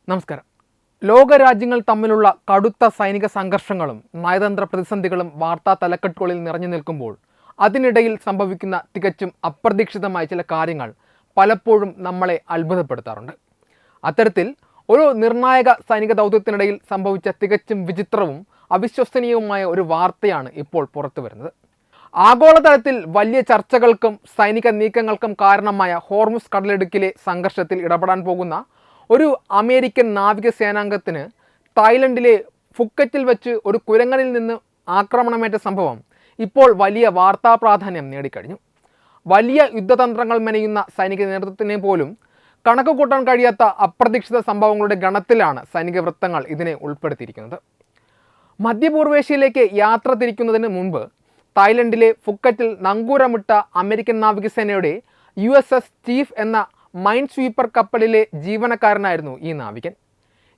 നമസ്കാരം. ലോകരാജ്യങ്ങൾ തമ്മിലുള്ള കടുത്ത സൈനിക സംഘർഷങ്ങളും നയതന്ത്ര പ്രതിസന്ധികളും വാർത്താ തലക്കെട്ടുകളിൽ നിറഞ്ഞു നിൽക്കുമ്പോൾ അതിനിടയിൽ സംഭവിക്കുന്ന തികച്ചും അപ്രതീക്ഷിതമായ ചില കാര്യങ്ങൾ പലപ്പോഴും നമ്മളെ അത്ഭുതപ്പെടുത്താറുണ്ട്. അത്തരത്തിൽ ഒരു നിർണായക സൈനിക ദൗത്യത്തിനിടയിൽ സംഭവിച്ച തികച്ചും വിചിത്രവും അവിശ്വസനീയവുമായ ഒരു വാർത്തയാണ് ഇപ്പോൾ പുറത്തു വരുന്നത്. ആഗോളതലത്തിൽ വലിയ ചർച്ചകൾക്കും സൈനിക നീക്കങ്ങൾക്കും കാരണമായ ഹോർമുസ് കടലിടുക്കിലെ സംഘർഷത്തിൽ ഇടപെടാൻ പോകുന്ന ഒരു അമേരിക്കൻ നാവികസേനാംഗത്തിന് തായ്ലൻഡിലെ ഫുക്കറ്റിൽ വെച്ച് ഒരു കുരങ്ങനിൽ നിന്ന് ആക്രമണമേറ്റ സംഭവം ഇപ്പോൾ വലിയ വാർത്താ പ്രാധാന്യം നേടിക്കഴിഞ്ഞു. വലിയ യുദ്ധതന്ത്രങ്ങൾ മെനയുന്ന സൈനിക നേതൃത്വത്തിനെ പോലും കണക്ക് കൂട്ടാൻ കഴിയാത്ത അപ്രതീക്ഷിത സംഭവങ്ങളുടെ ഗണത്തിലാണ് സൈനിക വൃത്തങ്ങൾ ഇതിനെ ഉൾപ്പെടുത്തിയിരിക്കുന്നത്. മധ്യപൂർവേഷ്യയിലേക്ക് യാത്ര തിരിക്കുന്നതിന് മുൻപ് തായ്ലൻഡിലെ ഫുക്കറ്റിൽ നങ്കൂരമിട്ട അമേരിക്കൻ നാവികസേനയുടെ USS ചീഫ് എന്ന മൈൻ സ്വീപ്പർ കപ്പലിലെ ജീവനക്കാരനായിരുന്നു ഈ നാവികൻ.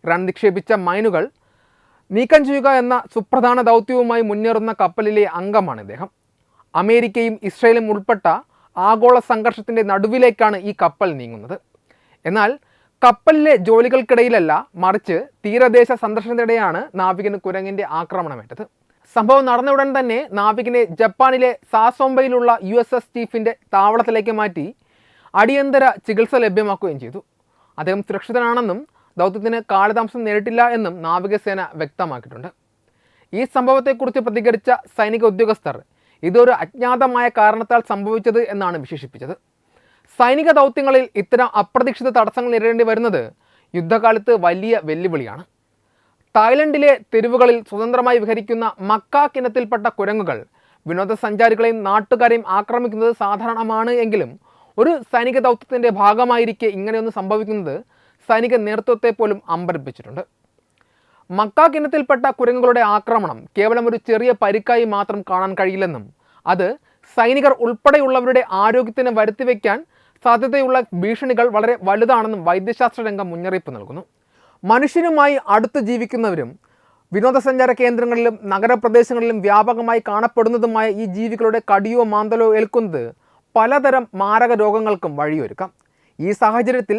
ഇറാൻ നിക്ഷേപിച്ച മൈനുകൾ നീക്കം ചെയ്യുക എന്ന സുപ്രധാന ദൗത്യവുമായി മുന്നേറുന്ന കപ്പലിലെ അംഗമാണ് ഇദ്ദേഹം. അമേരിക്കയും ഇസ്രയേലും ഉൾപ്പെട്ട ആഗോള സംഘർഷത്തിൻ്റെ നടുവിലേക്കാണ് ഈ കപ്പൽ നീങ്ങുന്നത്. എന്നാൽ കപ്പലിലെ ജോലികൾക്കിടയിലല്ല, മറിച്ച് തീരദേശ സന്ദർശനത്തിനിടെയാണ് നാവികന് കുരങ്ങിൻ്റെ ആക്രമണമേറ്റത്. സംഭവം നടന്ന ഉടൻ തന്നെ നാവികനെ ജപ്പാനിലെ സാസോംബയിലുള്ള USS ചീഫിൻ്റെ താവളത്തിലേക്ക് മാറ്റി അടിയന്തര ചികിത്സ ലഭ്യമാക്കുകയും ചെയ്തു. അദ്ദേഹം സുരക്ഷിതനാണെന്നും ദൗത്യത്തിന് കാലതാമസം നേരിട്ടില്ല എന്നും നാവികസേന വ്യക്തമാക്കിയിട്ടുണ്ട്. ഈ സംഭവത്തെക്കുറിച്ച് പ്രതികരിച്ച സൈനിക ഉദ്യോഗസ്ഥർ ഇതൊരു അജ്ഞാതമായ കാരണത്താൽ സംഭവിച്ചത് എന്നാണ് വിശേഷിപ്പിച്ചത്. സൈനിക ദൗത്യങ്ങളിൽ ഇത്തരം അപ്രതീക്ഷിത തടസ്സങ്ങൾ നേരിടേണ്ടി വരുന്നത് യുദ്ധകാലത്ത് വലിയ വെല്ലുവിളിയാണ്. തായ്ലൻഡിലെ തെരുവുകളിൽ സ്വതന്ത്രമായി വിഹരിക്കുന്ന മക്കാക്ക് ഇനത്തിൽപ്പെട്ട കുരങ്ങുകൾ വിനോദസഞ്ചാരികളെയും നാട്ടുകാരെയും ആക്രമിക്കുന്നത് സാധാരണമാണ്. എങ്കിലും ഒരു സൈനിക ദൗത്യത്തിൻ്റെ ഭാഗമായിരിക്കെ ഇങ്ങനെയൊന്ന് സംഭവിക്കുന്നത് സൈനിക നേതൃത്വത്തെ പോലും അമ്പരപ്പിച്ചിട്ടുണ്ട്. മക്കാക്ക് ഇനത്തിൽപ്പെട്ട കുരങ്ങുകളുടെ ആക്രമണം കേവലം ഒരു ചെറിയ പരിക്കായി മാത്രം കാണാൻ കഴിയില്ലെന്നും അത് സൈനികർ ഉൾപ്പെടെയുള്ളവരുടെ ആരോഗ്യത്തിന് വരുത്തിവെക്കാൻ സാധ്യതയുള്ള ഭീഷണികൾ വളരെ വലുതാണെന്നും വൈദ്യശാസ്ത്ര രംഗം മുന്നറിയിപ്പ് നൽകുന്നു. മനുഷ്യനുമായി അടുത്ത് ജീവിക്കുന്നവരും വിനോദസഞ്ചാര കേന്ദ്രങ്ങളിലും നഗരപ്രദേശങ്ങളിലും വ്യാപകമായി കാണപ്പെടുന്നതുമായ ഈ ജീവികളുടെ കടിയോ മാന്തലോ ഏൽക്കുന്നത് പലതരം മാരക രോഗങ്ങൾക്കും വഴിയൊരുക്കാം. ഈ സാഹചര്യത്തിൽ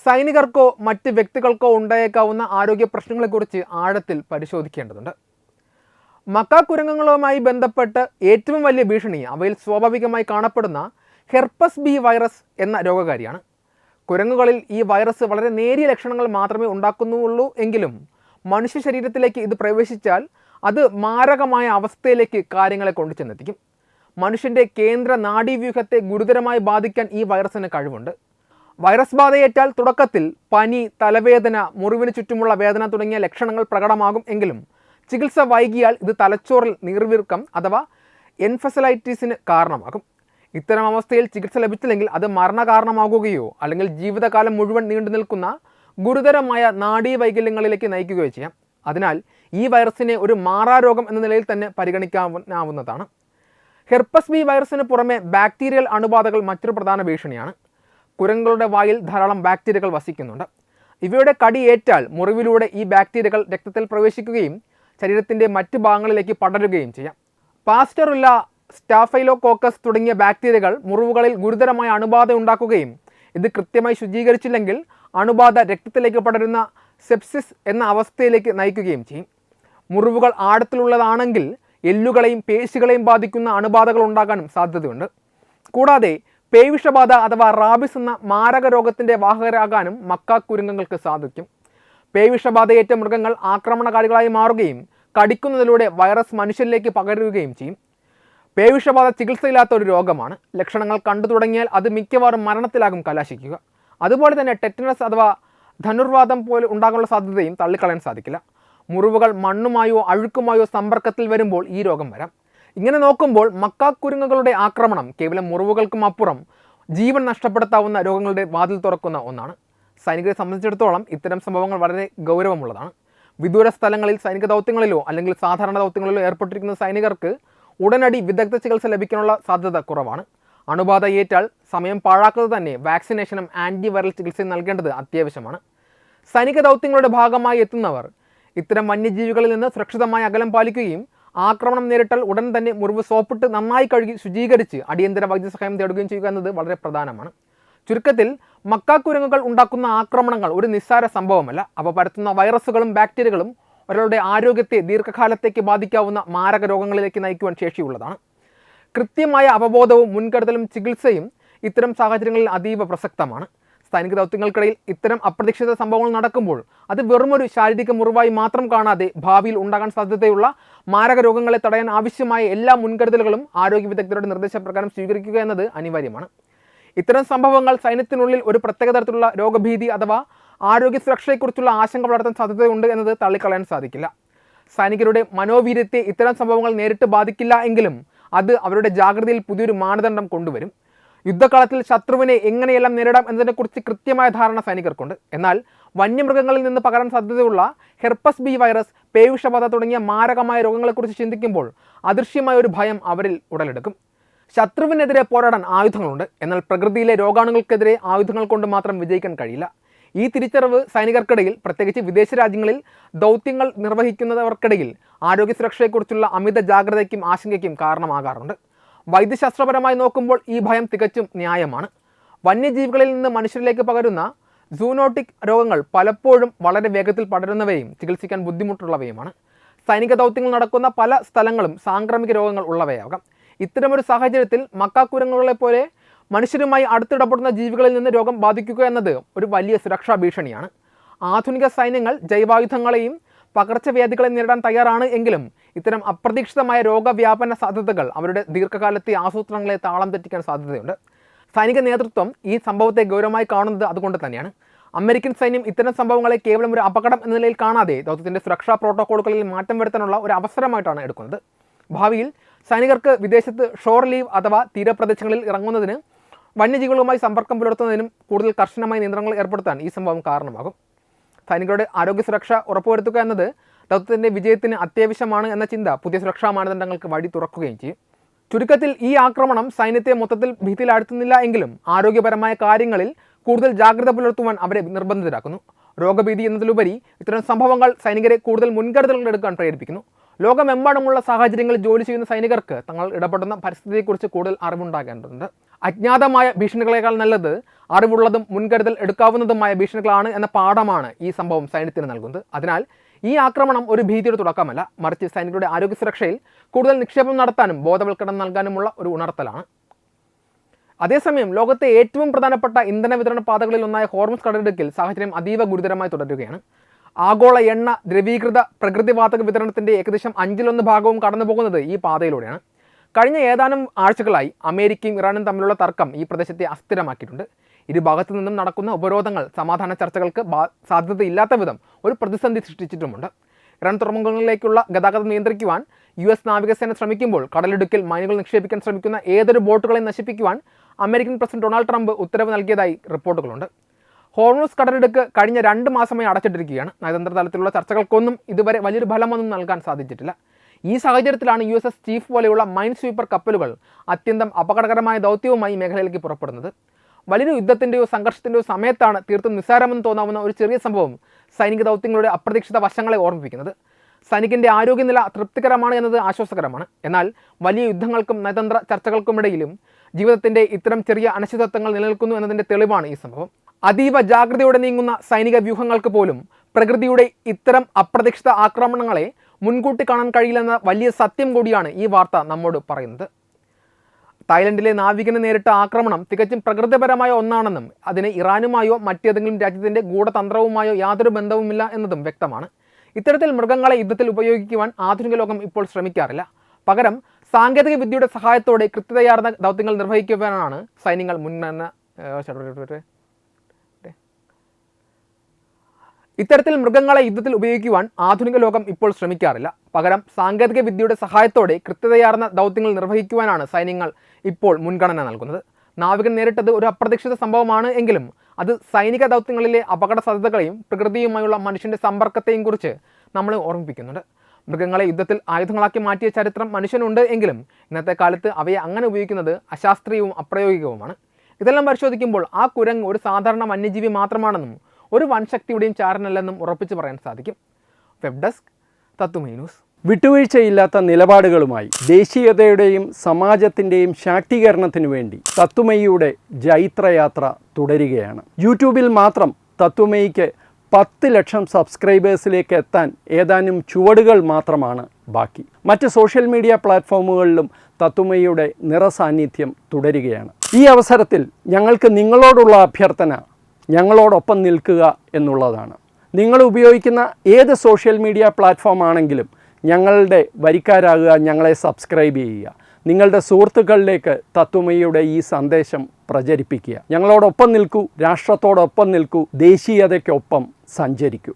സൈനികർക്കോ മറ്റ് വ്യക്തികൾക്കോ ഉണ്ടായേക്കാവുന്ന ആരോഗ്യ പ്രശ്നങ്ങളെക്കുറിച്ച് ആഴത്തിൽ പരിശോധിക്കേണ്ടതുണ്ട്. മക്കാക്കുരങ്ങുകളുമായി ബന്ധപ്പെട്ട് ഏറ്റവും വലിയ ഭീഷണി അവയിൽ സ്വാഭാവികമായി കാണപ്പെടുന്ന ഹെർപ്പസ് ബി വൈറസ് എന്ന രോഗകാരിയാണ്. കുരങ്ങുകളിൽ ഈ വൈറസ് വളരെ നേരിയ ലക്ഷണങ്ങൾ മാത്രമേ ഉണ്ടാക്കുന്നുള്ളൂ. എങ്കിലും മനുഷ്യ ശരീരത്തിലേക്ക് ഇത് പ്രവേശിച്ചാൽ അത് മാരകമായ അവസ്ഥയിലേക്ക് കാര്യങ്ങളെ കൊണ്ടു ചെന്നെത്തിക്കും. മനുഷ്യൻ്റെ കേന്ദ്ര നാഡീവ്യൂഹത്തെ ഗുരുതരമായി ബാധിക്കാൻ ഈ വൈറസിന് കഴിവുണ്ട്. വൈറസ് ബാധയേറ്റാൽ തുടക്കത്തിൽ പനി, തലവേദന, മുറിവിന് ചുറ്റുമുള്ള വേദന തുടങ്ങിയ ലക്ഷണങ്ങൾ പ്രകടമാകും. എങ്കിലും ചികിത്സ വൈകിയാൽ ഇത് തലച്ചോറിൽ നീർവീർക്കം അഥവാ എൻഫെസലൈറ്റിസിന് കാരണമാകും. ഇത്തരം അവസ്ഥയിൽ ചികിത്സ ലഭിച്ചില്ലെങ്കിൽ അത് മരണകാരണമാകുകയോ അല്ലെങ്കിൽ ജീവിതകാലം മുഴുവൻ നീണ്ടു നിൽക്കുന്ന ഗുരുതരമായ നാഡീവൈകല്യങ്ങളിലേക്ക് നയിക്കുകയോ ചെയ്യാം. അതിനാൽ ഈ വൈറസിനെ ഒരു മാറാരോഗം എന്ന നിലയിൽ തന്നെ പരിഗണിക്കാവുന്നതാണ്. ഹെർപ്പസ് ബി വൈറസിന് പുറമെ ബാക്ടീരിയൽ അണുബാധകൾ മറ്റൊരു പ്രധാന ഭീഷണിയാണ്. കുരങ്ങുകളുടെ വായിൽ ധാരാളം ബാക്ടീരിയകൾ വസിക്കുന്നുണ്ട്. ഇവയുടെ കടിയേറ്റാൽ മുറിവിലൂടെ ഈ ബാക്ടീരിയകൾ രക്തത്തിൽ പ്രവേശിക്കുകയും ശരീരത്തിൻ്റെ മറ്റ് ഭാഗങ്ങളിലേക്ക് പടരുകയും ചെയ്യാം. പാസ്റ്ററുല്ല, സ്റ്റാഫൈലോകോക്കസ് തുടങ്ങിയ ബാക്ടീരിയകൾ മുറിവുകളിൽ ഗുരുതരമായ അണുബാധ ഉണ്ടാക്കുകയും ഇത് കൃത്യമായി ശുചീകരിച്ചില്ലെങ്കിൽ അണുബാധ രക്തത്തിലേക്ക് പടരുന്ന സെപ്സിസ് എന്ന അവസ്ഥയിലേക്ക് നയിക്കുകയും ചെയ്യും. മുറിവുകൾ ആഴത്തിലുള്ളതാണെങ്കിൽ എല്ലുകളെയും പേശികളെയും ബാധിക്കുന്ന അണുബാധകൾ ഉണ്ടാകാനും സാധ്യതയുണ്ട്. കൂടാതെ പേവിഷബാധ അഥവാ റാബിസ് എന്ന മാരക രോഗത്തിൻ്റെ വാഹകരാകാനും മക്കാക്കുരങ്ങുകൾക്ക് സാധിക്കും. പേവിഷബാധയേറ്റ മൃഗങ്ങൾ ആക്രമണകാരികളായി മാറുകയും കടിക്കുന്നതിലൂടെ വൈറസ് മനുഷ്യരിലേക്ക് പകരുകയും ചെയ്യും. പേവിഷബാധ ചികിത്സയില്ലാത്ത ഒരു രോഗമാണ്. ലക്ഷണങ്ങൾ കണ്ടു തുടങ്ങിയാൽ അത് മിക്കവാറും മരണത്തിലാകും കലാശിക്കുക. അതുപോലെ തന്നെ ടെറ്റനസ് അഥവാ ധനുർവാദം പോലെ ഉണ്ടാകാനുള്ള സാധ്യതയും തള്ളിക്കളയാൻ സാധിക്കില്ല. മുറിവുകൾ മണ്ണുമായോ അഴുക്കുമായോ സമ്പർക്കത്തിൽ വരുമ്പോൾ ഈ രോഗം വരാം. ഇങ്ങനെ നോക്കുമ്പോൾ മക്കാക്കുരങ്ങുകളുടെ ആക്രമണം കേവലം മുറിവുകൾക്കും അപ്പുറം ജീവൻ നഷ്ടപ്പെടുത്താവുന്ന രോഗങ്ങളുടെ വാതിൽ തുറക്കുന്ന ഒന്നാണ്. സൈനികരെ സംബന്ധിച്ചിടത്തോളം ഇത്തരം സംഭവങ്ങൾ വളരെ ഗൗരവമുള്ളതാണ്. വിദൂര സ്ഥലങ്ങളിൽ സൈനിക ദൗത്യങ്ങളിലോ അല്ലെങ്കിൽ സാധാരണ ദൗത്യങ്ങളിലോ ഏർപ്പെട്ടിരിക്കുന്ന സൈനികർക്ക് ഉടനടി വിദഗ്ധ ചികിത്സ ലഭിക്കാനുള്ള സാധ്യത കുറവാണ്. അണുബാധ ഏറ്റാൽ സമയം പാഴാക്കാതെ തന്നെ വാക്സിനേഷനും ആൻറ്റിവൈറൽ ചികിത്സയും നൽകേണ്ടത് അത്യാവശ്യമാണ്. സൈനിക ദൗത്യങ്ങളുടെ ഭാഗമായി എത്തുന്നവർ ഇത്തരം വന്യജീവികളിൽ നിന്ന് സുരക്ഷിതമായ അകലം പാലിക്കുകയും ആക്രമണം നേരിട്ടാൽ ഉടൻ തന്നെ മുറിവ് സോപ്പിട്ട് നന്നായി കഴുകി ശുചീകരിച്ച് അടിയന്തര വൈദ്യസഹായം തേടുകയും ചെയ്യുക എന്നത് വളരെ പ്രധാനമാണ്. ചുരുക്കത്തിൽ മക്കാക്കുരങ്ങുകൾ ഉണ്ടാക്കുന്ന ആക്രമണങ്ങൾ ഒരു നിസ്സാര സംഭവമല്ല. അവ പരത്തുന്ന വൈറസുകളും ബാക്ടീരിയകളും ഒരാളുടെ ആരോഗ്യത്തെ ദീർഘകാലത്തേക്ക് ബാധിക്കാവുന്ന മാരക രോഗങ്ങളിലേക്ക് നയിക്കുവാൻ ശേഷിയുള്ളതാണ്. കൃത്യമായ അവബോധവും മുൻകരുതലും ചികിത്സയും ഇത്തരം സാഹചര്യങ്ങളിൽ അതീവ പ്രസക്തമാണ്. സൈനിക ദൗത്യങ്ങൾക്കിടയിൽ ഇത്തരം അപ്രതീക്ഷിത സംഭവങ്ങൾ നടക്കുമ്പോൾ അത് വെറുമൊരു ശാരീരിക മുറിവായി മാത്രം കാണാതെ ഭാവിയിൽ ഉണ്ടാകാൻ സാധ്യതയുള്ള മാരക രോഗങ്ങളെ തടയാൻ ആവശ്യമായ എല്ലാ മുൻകരുതലുകളും ആരോഗ്യ വിദഗ്ധരുടെ നിർദ്ദേശപ്രകാരം സ്വീകരിക്കുക എന്നത് അനിവാര്യമാണ്. ഇത്തരം സംഭവങ്ങൾ സൈന്യത്തിനുള്ളിൽ ഒരു പ്രത്യേക തരത്തിലുള്ള രോഗഭീതി അഥവാ ആരോഗ്യ സുരക്ഷയെക്കുറിച്ചുള്ള ആശങ്ക വളർത്താൻ സാധ്യതയുണ്ട് എന്നത് തള്ളിക്കളയാൻ സാധിക്കില്ല. സൈനികരുടെ മനോവീര്യത്തെ ഇത്തരം സംഭവങ്ങൾ നേരിട്ട് ബാധിക്കില്ല എങ്കിലും അത് അവരുടെ ജാഗ്രതയിൽ പുതിയൊരു മാനദണ്ഡം കൊണ്ടുവരും. യുദ്ധകാലത്തിൽ ശത്രുവിനെ എങ്ങനെയെല്ലാം നേരിടാം എന്നതിനെക്കുറിച്ച് കൃത്യമായ ധാരണ സൈനികർക്കുണ്ട്. എന്നാൽ വന്യമൃഗങ്ങളിൽ നിന്ന് പകരാൻ സാധ്യതയുള്ള ഹെർപ്പസ് ബി വൈറസ്, പേവിഷബാധ തുടങ്ങിയ മാരകമായ രോഗങ്ങളെക്കുറിച്ച് ചിന്തിക്കുമ്പോൾ അദൃശ്യമായ ഒരു ഭയം അവരിൽ ഉടലെടുക്കും. ശത്രുവിനെതിരെ പോരാടാൻ ആയുധങ്ങളുണ്ട്, എന്നാൽ പ്രകൃതിയിലെ രോഗാണുക്കൾക്കെതിരെ ആയുധങ്ങൾ കൊണ്ട് മാത്രം വിജയിക്കാൻ കഴിയില്ല. ഈ തിരിച്ചറിവ് സൈനികർക്കിടയിൽ, പ്രത്യേകിച്ച് വിദേശ രാജ്യങ്ങളിൽ ദൗത്യങ്ങൾ നിർവഹിക്കുന്നവർക്കിടയിൽ ആരോഗ്യ സുരക്ഷയെക്കുറിച്ചുള്ള അമിത ജാഗ്രതയ്ക്കും ആശങ്കയ്ക്കും കാരണമാകാറുണ്ട്. വൈദ്യശാസ്ത്രപരമായി നോക്കുമ്പോൾ ഈ ഭയം തികച്ചും ന്യായമാണ്. വന്യജീവികളിൽ നിന്ന് മനുഷ്യരിലേക്ക് പകരുന്ന സൂനോട്ടിക് രോഗങ്ങൾ പലപ്പോഴും വളരെ വേഗത്തിൽ പടരുന്നവയും ചികിത്സിക്കാൻ ബുദ്ധിമുട്ടുള്ളവയുമാണ്. സൈനിക ദൗത്യങ്ങൾ നടക്കുന്ന പല സ്ഥലങ്ങളും സാംക്രമിക രോഗങ്ങൾ ഉള്ളവയാകാം. ഇത്തരമൊരു സാഹചര്യത്തിൽ മക്കാക്കുരങ്ങുകളെ പോലെ മനുഷ്യരുമായി അടുത്തിടപെടുന്ന ജീവികളിൽ നിന്ന് രോഗം ബാധിക്കുക എന്നത് ഒരു വലിയ സുരക്ഷാ ഭീഷണിയാണ്. ആധുനിക സൈന്യങ്ങൾ ജൈവായുധങ്ങളെയും പകർച്ചവ്യാധികളെ നേരിടാൻ തയ്യാറാണ് എങ്കിലും ഇത്തരം അപ്രതീക്ഷിതമായ രോഗവ്യാപന സാധ്യതകൾ അവരുടെ ദീർഘകാലത്തെ ആസൂത്രണങ്ങളെ താളം തെറ്റിക്കാൻ സാധ്യതയുണ്ട്. സൈനിക നേതൃത്വം ഈ സംഭവത്തെ ഗൗരവമായി കാണുന്നത് അതുകൊണ്ട് തന്നെയാണ്. അമേരിക്കൻ സൈന്യം ഇത്തരം സംഭവങ്ങളെ കേവലം ഒരു അപകടം എന്ന നിലയിൽ കാണാതെ ദൗത്യത്തിൻ്റെ സുരക്ഷാ പ്രോട്ടോക്കോളുകളിൽ മാറ്റം വരുത്താനുള്ള ഒരു അവസരമായിട്ടാണ് എടുക്കുന്നത്. ഭാവിയിൽ സൈനികർക്ക് വിദേശത്ത് ഷോർ ലീവ് അഥവാ തീരപ്രദേശങ്ങളിൽ ഇറങ്ങുന്നതിന് വന്യജീവികളുമായി സമ്പർക്കം പുലർത്തുന്നതിനും കൂടുതൽ കർശനമായ നിയന്ത്രണങ്ങൾ ഏർപ്പെടുത്താൻ ഈ സംഭവം കാരണമാകും. സൈനികരുടെ ആരോഗ്യ സുരക്ഷ ഉറപ്പുവരുത്തുക എന്നത് ദൗത്യത്തിൻ്റെ വിജയത്തിന് അത്യാവശ്യമാണ് എന്ന ചിന്ത പുതിയ സുരക്ഷാ മാനദണ്ഡങ്ങൾക്ക് വഴി തുറക്കുകയും ചെയ്യും. ചുരുക്കത്തിൽ ഈ ആക്രമണം സൈന്യത്തെ മൊത്തത്തിൽ ഭീതിയിലാഴ്ത്തുന്നില്ല എങ്കിലും ആരോഗ്യപരമായ കാര്യങ്ങളിൽ കൂടുതൽ ജാഗ്രത പുലർത്തുവാൻ അവരെ നിർബന്ധിതരാക്കുന്നു. രോഗഭീതി എന്നതിലുപരി ഇത്തരം സംഭവങ്ങൾ സൈനികരെ കൂടുതൽ മുൻകരുതലുകൾ എടുക്കാൻ പ്രേരിപ്പിക്കുന്നു. ലോകമെമ്പാടുമുള്ള സാഹചര്യങ്ങളിൽ ജോലി ചെയ്യുന്ന സൈനികർക്ക് തങ്ങൾ ഇടപെടുന്ന പരിസ്ഥിതിയെക്കുറിച്ച് കൂടുതൽ അറിവുണ്ടാകേണ്ടതുണ്ട്. അജ്ഞാതമായ ഭീഷണികളേക്കാൾ നല്ലത് അറിവുള്ളതും മുൻകരുതൽ എടുക്കാവുന്നതുമായ ഭീഷണികളാണ് എന്ന പാഠമാണ് ഈ സംഭവം സൈന്യത്തിന് നൽകുന്നത്. അതിനാൽ ഈ ആക്രമണം ഒരു ഭീതിയുടെ തുടക്കമല്ല, മറിച്ച് സൈനികരുടെ ആരോഗ്യ സുരക്ഷയിൽ കൂടുതൽ നിക്ഷേപം നടത്താനും ബോധവൽക്കരണം നൽകാനുമുള്ള ഒരു ഉണർത്തലാണ്. അതേസമയം ലോകത്തെ ഏറ്റവും പ്രധാനപ്പെട്ട ഇന്ധന വിതരണ പാതകളിൽ ഒന്നായ ഹോർമുസ് കടലിടുക്കിൽ സാഹചര്യം അതീവ ഗുരുതരമായി തുടരുകയാണ്. ആഗോള എണ്ണ ദ്രവീകൃത പ്രകൃതിവാതക വിതരണത്തിൻ്റെ ഏകദേശം 1/5 ഭാഗവും കടന്നു പോകുന്നത് ഈ പാതയിലൂടെയാണ്. കഴിഞ്ഞ ഏതാനും ആഴ്ചകളായി അമേരിക്കയും ഇറാനും തമ്മിലുള്ള തർക്കം ഈ പ്രദേശത്തെ അസ്ഥിരമാക്കിയിട്ടുണ്ട്. ഇരുഭാഗത്തു നിന്നും നടക്കുന്ന ഉപരോധങ്ങൾ സമാധാന ചർച്ചകൾക്ക് സാധ്യതയില്ലാത്ത വിധം ഒരു പ്രതിസന്ധി സൃഷ്ടിച്ചിട്ടുമുണ്ട്. ഇറാൻ തുറമുഖങ്ങളിലേക്കുള്ള ഗതാഗതം നിയന്ത്രിക്കുവാൻ US നാവികസേന ശ്രമിക്കുമ്പോൾ കടലിടുക്കിൽ മൈനുകൾ നിക്ഷേപിക്കാൻ ശ്രമിക്കുന്ന ഏതൊരു ബോട്ടുകളെയും നശിപ്പിക്കുവാൻ അമേരിക്കൻ പ്രസിഡന്റ് ഡൊണാൾഡ് ട്രംപ് ഉത്തരവ് നൽകിയതായി റിപ്പോർട്ടുകളുണ്ട്. ഹോർമുസ് കടലിടുക്ക് കഴിഞ്ഞ 2 മാസമായി അടച്ചിട്ടിരിക്കുകയാണ്. നയതന്ത്ര തലത്തിലുള്ള ചർച്ചകൾക്കൊന്നും ഇതുവരെ വലിയൊരു ഫലമൊന്നും നൽകാൻ സാധിച്ചിട്ടില്ല. ഈ സാഹചര്യത്തിലാണ് USS ചീഫ് പോലെയുള്ള മൈൻ സ്വീപ്പർ കപ്പലുകൾ അത്യന്തം അപകടകരമായ ദൗത്യവുമായി മേഖലയിലേക്ക് പുറപ്പെടുന്നത്. വലിയൊരു യുദ്ധത്തിൻ്റെയോ സംഘർഷത്തിൻ്റെയോ സമയത്താണ് തീർത്തും നിസ്സാരമെന്ന് തോന്നാവുന്ന ഒരു ചെറിയ സംഭവം സൈനിക ദൗത്യങ്ങളുടെ അപ്രതീക്ഷിത വശങ്ങളെ ഓർമ്മിപ്പിക്കുന്നത്. സൈനികൻ്റെ ആരോഗ്യനില തൃപ്തികരമാണ് എന്നത് ആശ്വാസകരമാണ്. എന്നാൽ വലിയ യുദ്ധങ്ങൾക്കും നയതന്ത്ര ചർച്ചകൾക്കുമിടയിലും ജീവിതത്തിൻ്റെ ഇത്തരം ചെറിയ അനിശ്ചിതത്വങ്ങൾ നിലനിൽക്കുന്നു എന്നതിൻ്റെ തെളിവാണ് ഈ സംഭവം. അതീവ ജാഗ്രതയോടെ നീങ്ങുന്ന സൈനിക വ്യൂഹങ്ങൾക്ക് പോലും പ്രകൃതിയുടെ ഇത്തരം അപ്രതീക്ഷിത ആക്രമണങ്ങളെ മുൻകൂട്ടി കാണാൻ കഴിയില്ലെന്ന വലിയ സത്യം കൂടിയാണ് ഈ വാർത്ത നമ്മോട് പറയുന്നത്. തായ്ലൻഡിലെ നാവികന് നേരിട്ട ആക്രമണം തികച്ചും പ്രകൃതിപരമായ ഒന്നാണെന്നും അതിന് ഇറാനുമായോ മറ്റേതെങ്കിലും രാജ്യത്തിൻ്റെ ഗൂഢതന്ത്രവുമായോ യാതൊരു ബന്ധവുമില്ല എന്നതും വ്യക്തമാണ്. ഇത്തരത്തിൽ മൃഗങ്ങളെ യുദ്ധത്തിൽ ഉപയോഗിക്കുവാൻ ആധുനിക ലോകം ഇപ്പോൾ ശ്രമിക്കാറില്ല. പകരം സാങ്കേതിക വിദ്യയുടെ സഹായത്തോടെ കൃത്യതയാർന്ന ദൗത്യങ്ങൾ നിർവഹിക്കുവാനാണ് സൈന്യങ്ങൾ ഇത്തരത്തിൽ മൃഗങ്ങളെ യുദ്ധത്തിൽ ഉപയോഗിക്കുവാൻ ആധുനിക ലോകം ഇപ്പോൾ ശ്രമിക്കാറില്ല. പകരം സാങ്കേതിക വിദ്യയുടെ സഹായത്തോടെ കൃത്യതയാർന്ന ദൗത്യങ്ങൾ നിർവഹിക്കുവാനാണ് സൈന്യങ്ങൾ ഇപ്പോൾ മുൻഗണന നൽകുന്നത്. നാവികൻ നേരിട്ടത് ഒരു അപ്രതീക്ഷിത സംഭവമാണ് എങ്കിലും അത് സൈനിക ദൗത്യങ്ങളിലെ അപകട സാധ്യതകളെയും പ്രകൃതിയുമായുള്ള മനുഷ്യൻ്റെ സമ്പർക്കത്തെയും കുറിച്ച് നമ്മളെ ഓർമ്മിപ്പിക്കുന്നുണ്ട്. മൃഗങ്ങളെ യുദ്ധത്തിൽ ആയുധങ്ങളാക്കി മാറ്റിയ ചരിത്രം മനുഷ്യനുണ്ട് എങ്കിലും ഇന്നത്തെ കാലത്ത് അവയെ അങ്ങനെ ഉപയോഗിക്കുന്നത് അശാസ്ത്രീയവും അപ്രായോഗികവുമാണ്. ഇതെല്ലാം പരിശോധിക്കുമ്പോൾ ആ കുരങ്ങ് ഒരു സാധാരണ വന്യജീവി മാത്രമാണെന്നും ഒരു വൻശക്തിയുടെയും ചാരനല്ലെന്നും ഉറപ്പിച്ച് പറയാൻ സാധിക്കും. വെബ് ഡെസ്ക് തത്തുമൈ ന്യൂസ്. വിട്ടുവീഴ്ചയില്ലാത്ത നിലപാടുകളുമായി ദേശീയതയുടെയും സമാജത്തിൻ്റെയും ശാക്തീകരണത്തിനു വേണ്ടി തത്വമയിയുടെ ജൈത്രയാത്ര തുടരുകയാണ്. യൂട്യൂബിൽ മാത്രം തത്വമയിക്ക് 10 ലക്ഷം സബ്സ്ക്രൈബേഴ്സിലേക്ക് എത്താൻ ഏതാനും ചുവടുകൾ മാത്രമാണ് ബാക്കി. മറ്റ് സോഷ്യൽ മീഡിയ പ്ലാറ്റ്ഫോമുകളിലും തത്വമയിയുടെ നിറസാന്നിധ്യം തുടരുകയാണ്. ഈ അവസരത്തിൽ ഞങ്ങൾക്ക് നിങ്ങളോടുള്ള അഭ്യർത്ഥന ഞങ്ങളോടൊപ്പം നിൽക്കുക എന്നുള്ളതാണ്. നിങ്ങൾ ഉപയോഗിക്കുന്ന ഏത് സോഷ്യൽ മീഡിയ പ്ലാറ്റ്ഫോം ആണെങ്കിലും ഞങ്ങളുടെ വരിക്കാരാകുക, ഞങ്ങളെ സബ്സ്ക്രൈബ് ചെയ്യുക, നിങ്ങളുടെ സുഹൃത്തുക്കളിലേക്ക് തത്വമയിയുടെ ഈ സന്ദേശം പ്രചരിപ്പിക്കുക. ഞങ്ങളോടൊപ്പം നിൽക്കൂ, രാഷ്ട്രത്തോടൊപ്പം നിൽക്കൂ, ദേശീയതയ്ക്കൊപ്പം സഞ്ചരിക്കൂ.